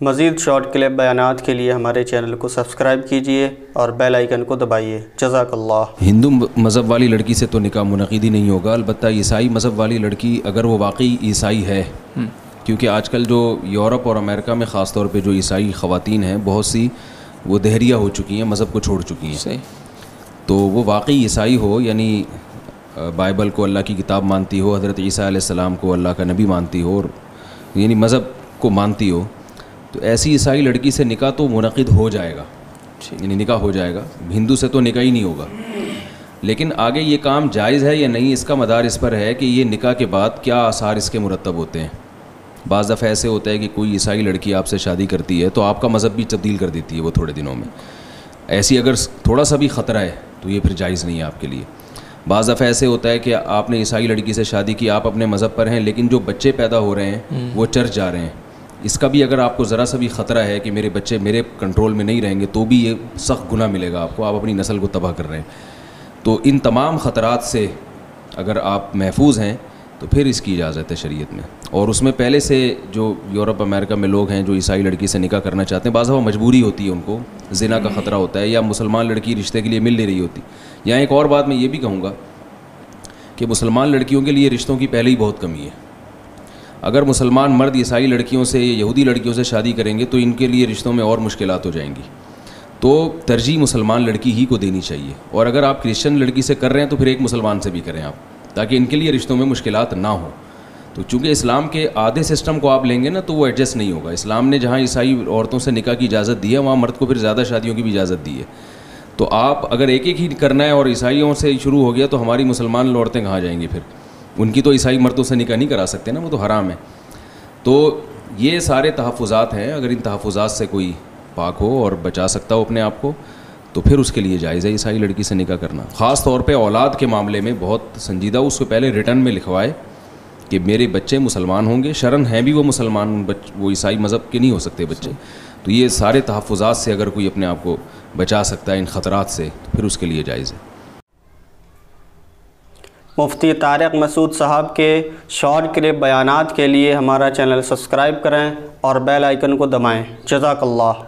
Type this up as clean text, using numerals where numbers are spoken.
مزید short clip بیانات کے لیے ہمارے چینل کو سبسکرائب کیجئے اور بیل آئیکن کو دبائیے۔ جزاک اللہ۔ ہندو مذہب والی لڑکی سے تو نکاح منعقد ہی نہیں ہوگا، البتہ عیسائی مذہب والی لڑکی اگر وہ واقعی عیسائی ہے، کیونکہ آج کل جو یورپ اور امریکہ میں خاص طور پہ جو عیسائی خواتین ہیں بہت سی وہ دہریہ ہو چکی ہیں، مذہب کو چھوڑ چکی ہیں، تو وہ واقعی عیسائی ہو، یعنی بائبل کو اللہ کی کتاب مانتی ہو، حضرت عیسیٰ علیہ السلام کو اللہ کا نبی مانتی ہو، اور یعنی مذہب کو مانتی ہو، تو ایسی عیسائی لڑکی سے نکاح تو منعقد ہو جائے گا، یعنی نکاح ہو جائے گا، ہندو سے تو نکاح ہی نہیں ہوگا۔ لیکن آگے یہ کام جائز ہے یا نہیں، اس کا مدار اس پر ہے کہ یہ نکاح کے بعد کیا آثار اس کے مرتب ہوتے ہیں۔ بعض دفعہ ایسے ہوتا ہے کہ کوئی عیسائی لڑکی آپ سے شادی کرتی ہے تو آپ کا مذہب بھی تبدیل کر دیتی ہے وہ تھوڑے دنوں میں، ایسی اگر تھوڑا سا بھی خطرہ ہے تو یہ پھر جائز نہیں ہے آپ کے لیے۔ بعض دفعہ ایسے ہوتا ہے کہ آپ نے عیسائی لڑکی سے شادی کی، آپ اپنے مذہب پر ہیں، لیکن جو بچے پیدا ہو رہے ہیں وہ چرچ جا رہے ہیں، اس کا بھی اگر آپ کو ذرا سا بھی خطرہ ہے کہ میرے بچے میرے کنٹرول میں نہیں رہیں گے تو بھی یہ سخت گناہ ملے گا آپ کو، آپ اپنی نسل کو تباہ کر رہے ہیں۔ تو ان تمام خطرات سے اگر آپ محفوظ ہیں تو پھر اس کی اجازت ہے شریعت میں، اور اس میں پہلے سے جو یورپ امریکہ میں لوگ ہیں جو عیسائی لڑکی سے نکاح کرنا چاہتے ہیں، بعض دفعہ مجبوری ہوتی ہے ان کو، زنا کا خطرہ ہوتا ہے، یا مسلمان لڑکی رشتے کے لیے مل نہیں رہی ہوتی۔ یہاں ایک اور بات میں یہ بھی کہوں گا کہ مسلمان لڑکیوں کے لیے رشتوں کی پہلے ہی بہت کمی ہے۔ اگر مسلمان مرد عیسائی لڑکیوں سے یا یہودی لڑکیوں سے شادی کریں گے تو ان کے لیے رشتوں میں اور مشکلات ہو جائیں گی، تو ترجیح مسلمان لڑکی ہی کو دینی چاہیے، اور اگر آپ کرسچن لڑکی سے کر رہے ہیں تو پھر ایک مسلمان سے بھی کریں آپ، تاکہ ان کے لیے رشتوں میں مشکلات نہ ہوں۔ تو چونکہ اسلام کے آدھے سسٹم کو آپ لیں گے نا تو وہ ایڈجسٹ نہیں ہوگا۔ اسلام نے جہاں عیسائی عورتوں سے نکاح کی اجازت دی ہے وہاں مرد کو پھر زیادہ شادیوں کی بھی اجازت دی ہے، تو آپ اگر ایک ایک ہی کرنا ہے اور عیسائیوں سے شروع ہو گیا تو ہماری مسلمان عورتیں کہاں جائیں گی پھر؟ ان کی تو عیسائی مردوں سے نکاح نہیں کرا سکتے نا، وہ تو حرام ہے۔ تو یہ سارے تحفظات ہیں، اگر ان تحفظات سے کوئی پاک ہو اور بچا سکتا ہو اپنے آپ کو تو پھر اس کے لیے جائز ہے عیسائی لڑکی سے نکاح کرنا۔ خاص طور پہ اولاد کے معاملے میں بہت سنجیدہ، اس کو پہلے ریٹرن میں لکھوائے کہ میرے بچے مسلمان ہوں گے، شرعاً ہیں بھی وہ مسلمان، وہ عیسائی مذہب کے نہیں ہو سکتے بچے۔ تو یہ سارے تحفظات سے اگر کوئی اپنے آپ کو بچا سکتا ہے ان خطرات سے تو پھر اس کے لیے جائز ہے۔ مفتی طارق مسعود صاحب کے شارٹ کلپ بیانات کے لیے ہمارا چینل سبسکرائب کریں اور بیل آئیکن کو دبائیں۔ جزاک اللہ۔